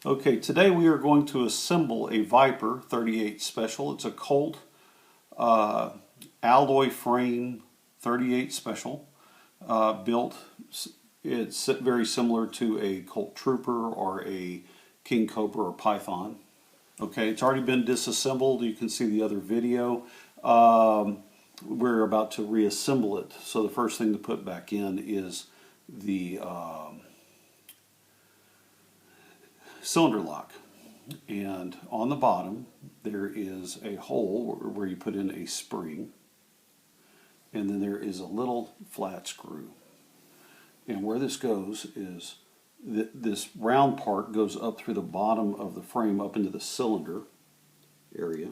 Okay, today we are going to assemble a Viper 38 Special. It's a Colt uh, alloy frame 38 Special built. It's very similar to a Colt Trooper or a King Cobra or Python. Okay, it's already been disassembled. You can see the other video. We're about to reassemble it. So the first thing to put back in is the cylinder lock. And on the bottom there is a hole where you put in a spring, and then there is a little flat screw. And where this goes is this round part goes up through the bottom of the frame up into the cylinder area.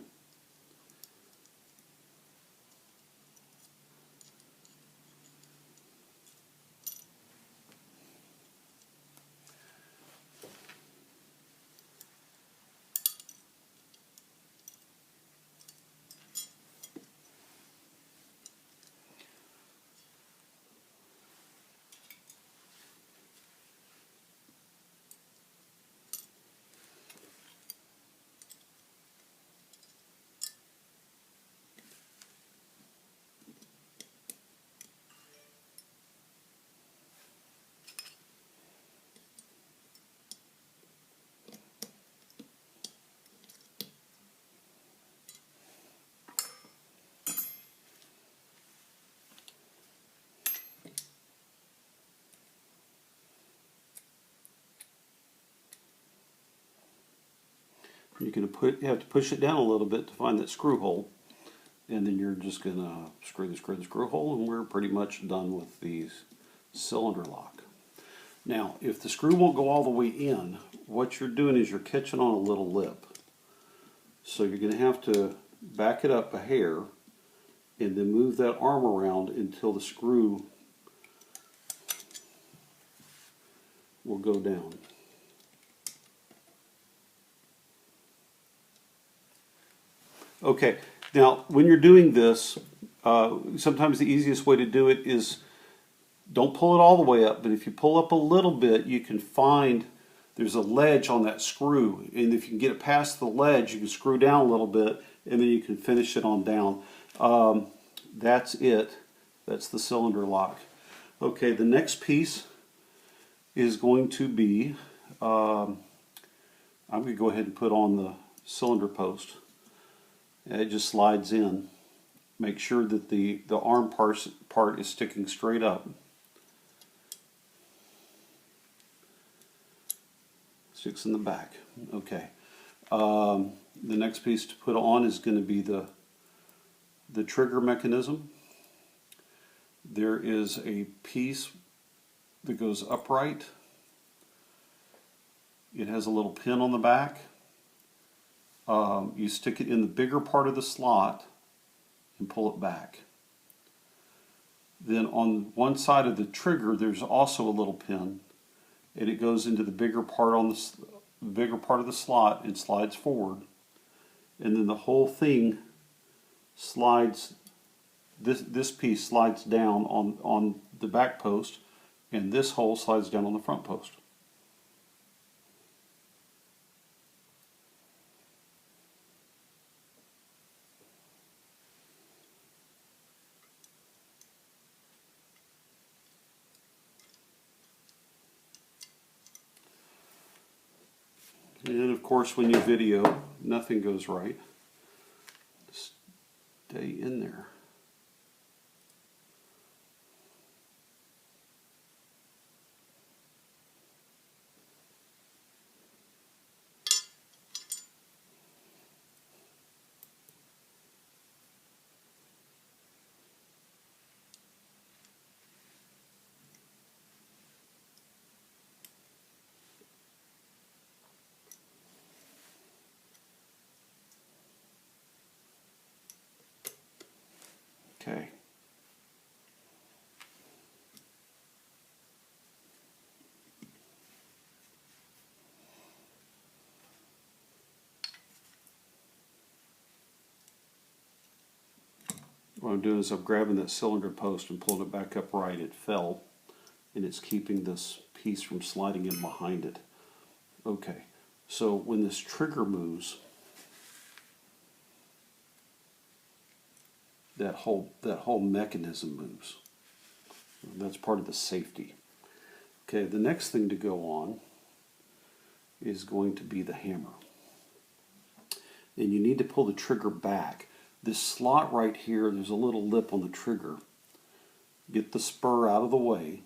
You have to push it down a little bit to find that screw hole, and then you're just gonna screw the screw hole, and we're pretty much done with the cylinder lock. Now, if the screw won't go all the way in, what you're doing is you're catching on a little lip. So you're going to have to back it up a hair and then move that arm around until the screw will go down. Okay, now when you're doing this, sometimes the easiest way to do it is don't pull it all the way up, but if you pull up a little bit, you can find there's a ledge on that screw, and if you can get it past the ledge, you can screw down a little bit, and then you can finish it on down. That's it. That's the cylinder lock. Okay, the next piece is going to be, I'm going to go ahead and put on the cylinder post. It just slides in. Make sure that the arm part is sticking straight up. Sticks in the back. Okay. The next piece to put on is going to be the trigger mechanism. There is a piece that goes upright. It has a little pin on the back. You stick it in the bigger part of the slot and pull it back. Then on one side of the trigger there's also a little pin, and it goes into the bigger part of the slot and slides forward, and then the whole thing slides. This piece slides down on the back post, and this hole slides down on the front post. And of course, when you video, nothing goes right. Stay in there. Okay. What I'm doing is I'm grabbing that cylinder post and pulling it back up right. It fell, and it's keeping this piece from sliding in behind it. Okay, So when this trigger moves, that whole mechanism moves. And that's part of the safety. Okay, the next thing to go on is going to be the hammer. And you need to pull the trigger back. This slot right here, there's a little lip on the trigger. Get the spur out of the way,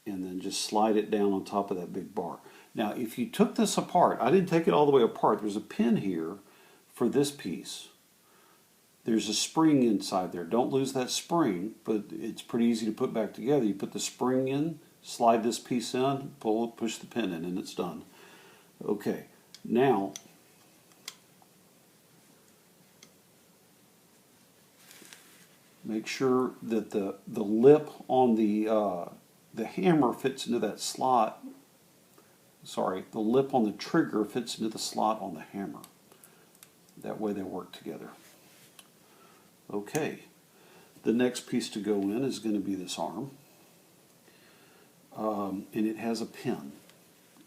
and then just slide it down on top of that big bar. Now, if you took this apart, I didn't take it all the way apart. There's a pin here for this piece. There's a spring inside there. Don't lose that spring, but it's pretty easy to put back together. You put the spring in, slide this piece in, pull it, push the pin in, and it's done. Okay, now make sure that the lip on the hammer fits into that slot. Sorry, the lip on the trigger fits into the slot on the hammer. That way they work together. Okay, the next piece to go in is going to be this arm. And it has a pin.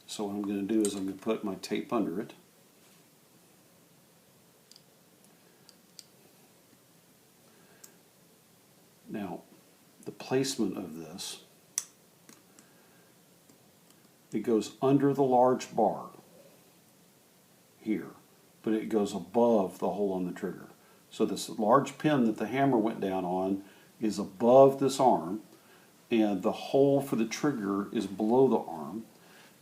So what I'm going to do is I'm going to put my tape under it. Now, the placement of this, it goes under the large bar here, but it goes above the hole on the trigger. So this large pin that the hammer went down on is above this arm, and the hole for the trigger is below the arm,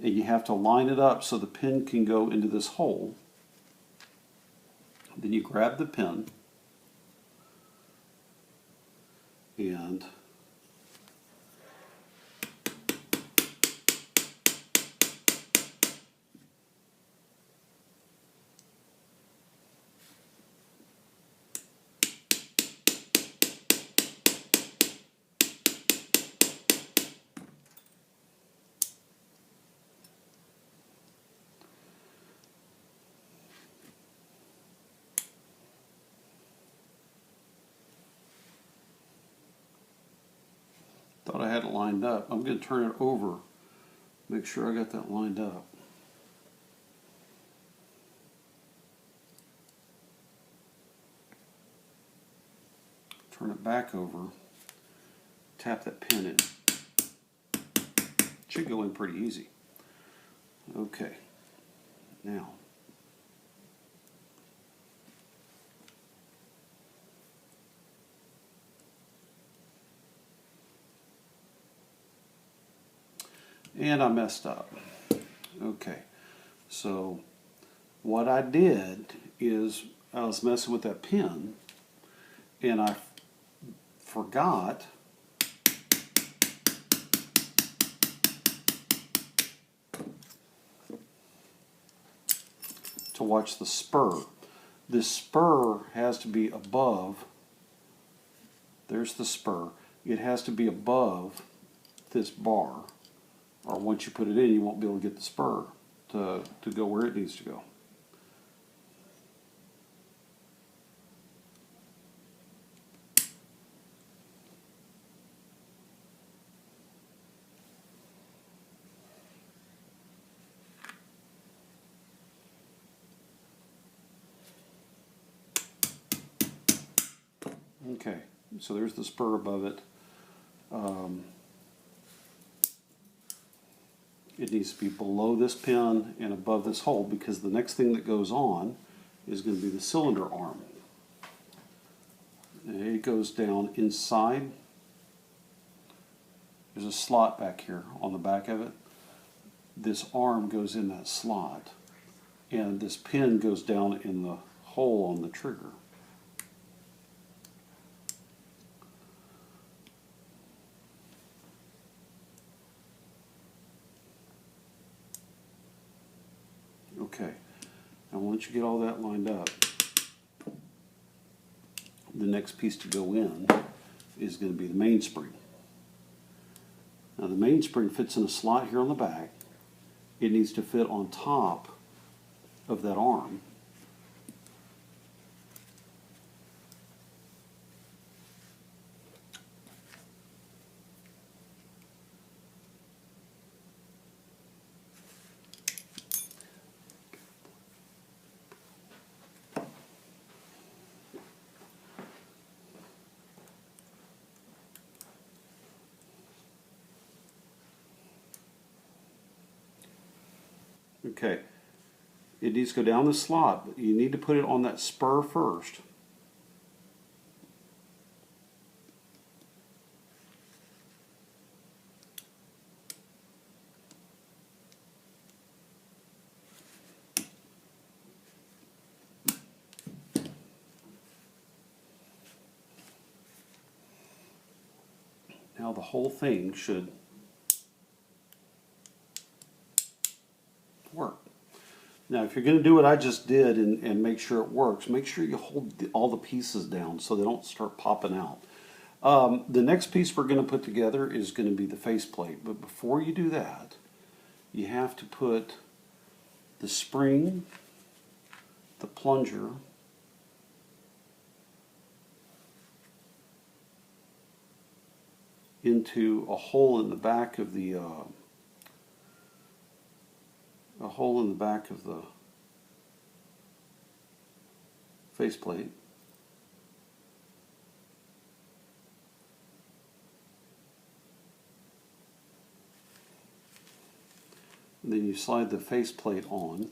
and you have to line it up so the pin can go into this hole. Then you grab the pin and thought I had it lined up. I'm going to turn it over, make sure I got that lined up. Turn it back over, tap that pin in. Should go in pretty easy. Okay, now and I messed up. Okay, so what I did is I was messing with that pin and I forgot to watch the spur. This spur has to be above, there's the spur, it has to be above this bar, or once you put it in you won't be able to get the spur to go where it needs to go. Okay, so there's the spur above it. It needs to be below this pin and above this hole, because the next thing that goes on is going to be the cylinder arm. And it goes down inside. There's a slot back here on the back of it. This arm goes in that slot, and this pin goes down in the hole on the trigger. Okay, now once you get all that lined up, the next piece to go in is going to be the mainspring. Now the mainspring fits in a slot here on the back. It needs to fit on top of that arm. Okay, it needs to go down the slot, but you need to put it on that spur first. Now the whole thing should work. Now if you're going to do what I just did and make sure it works, make sure you hold all the pieces down so they don't start popping out. The next piece we're going to put together is going to be the faceplate, but before you do that, you have to put the spring, the plunger, into a hole in the back of the faceplate. And then you slide the faceplate on,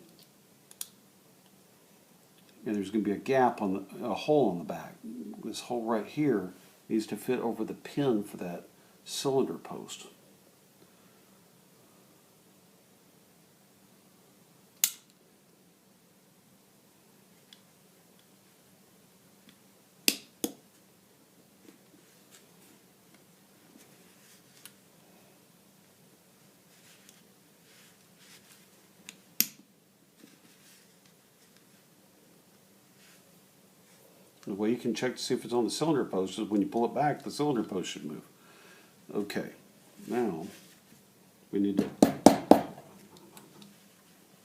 and there's going to be a gap on a hole in the back. This hole right here needs to fit over the pin for that cylinder post. The way you can check to see if it's on the cylinder post is when you pull it back, the cylinder post should move. Okay, now we need to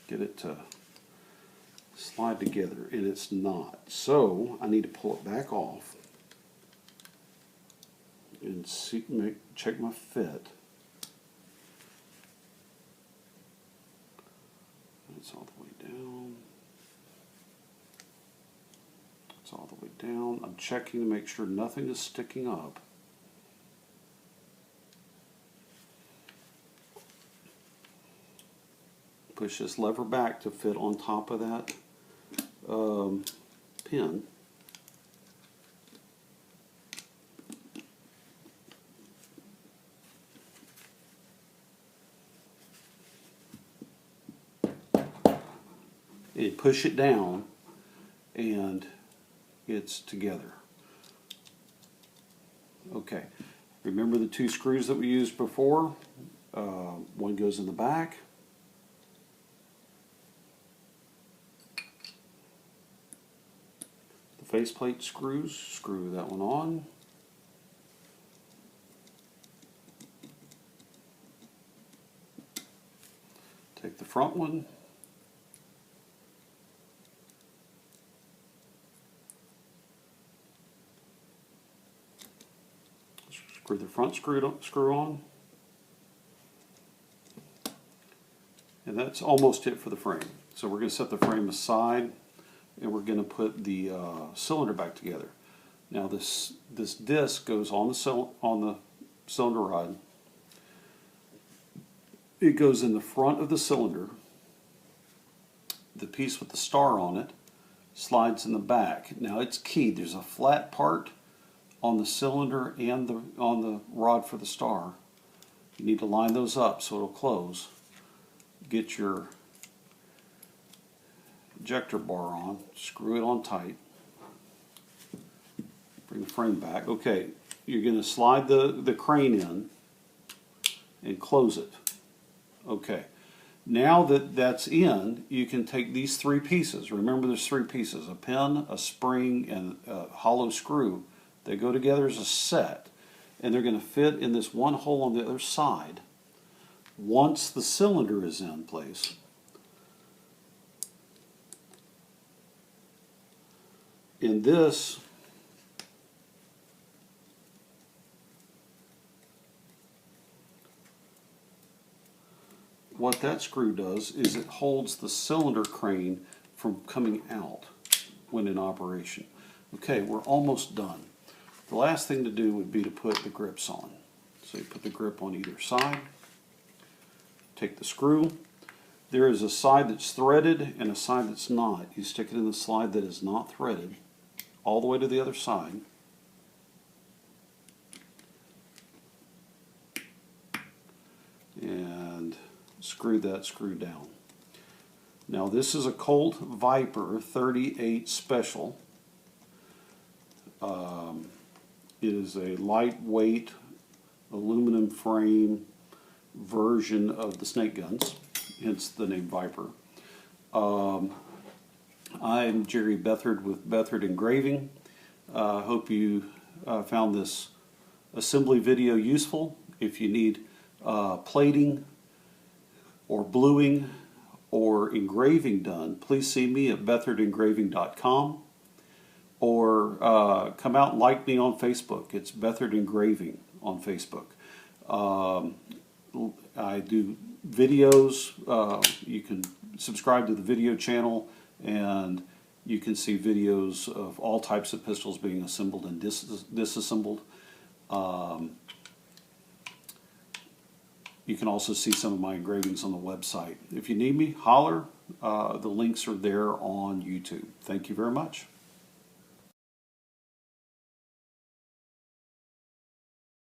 get it to slide together, and it's not. So I need to pull it back off and see, check my fit. It's all the way down. It's all the way down. I'm checking to make sure nothing is sticking up. Push this lever back to fit on top of that pin. And push it down, and it's together. Okay, remember the two screws that we used before? One goes in the back. The faceplate screws, screw that one on. Take the front one. Screw the front screw on. And that's almost it for the frame. So we're going to set the frame aside, and we're going to put the cylinder back together. Now this disc goes on the cylinder rod. It goes in the front of the cylinder. The piece with the star on it slides in the back. Now it's key. There's a flat part on the cylinder and on the rod for the star. You need to line those up so it'll close. Get your ejector bar on, screw it on tight, bring the frame back. Okay, you're going to slide the crane in and close it. Okay, now that that's in, you can take these three pieces. Remember there's three pieces: a pin, a spring, and a hollow screw. They go together as a set, and they're going to fit in this one hole on the other side. Once the cylinder is in place, in this, what that screw does is it holds the cylinder crane from coming out when in operation. Okay, we're almost done. The last thing to do would be to put the grips on. So you put the grip on either side, take the screw, there is a side that's threaded and a side that's not. You stick it in the slide that is not threaded all the way to the other side. And screw that screw down. Now this is a Colt Viper 38 Special. It is a lightweight aluminum frame version of the snake guns, hence the name Viper. I'm Jerry Bethard with Bethard Engraving. Hope you found this assembly video useful. If you need plating or bluing or engraving done, please see me at bethardengraving.com, or come out and like me on Facebook. It's Bethard Engraving on Facebook. I do videos. You can subscribe to the video channel, and you can see videos of all types of pistols being assembled and disassembled. You can also see some of my engravings on the website. If you need me, holler. The links are there on YouTube. Thank you very much.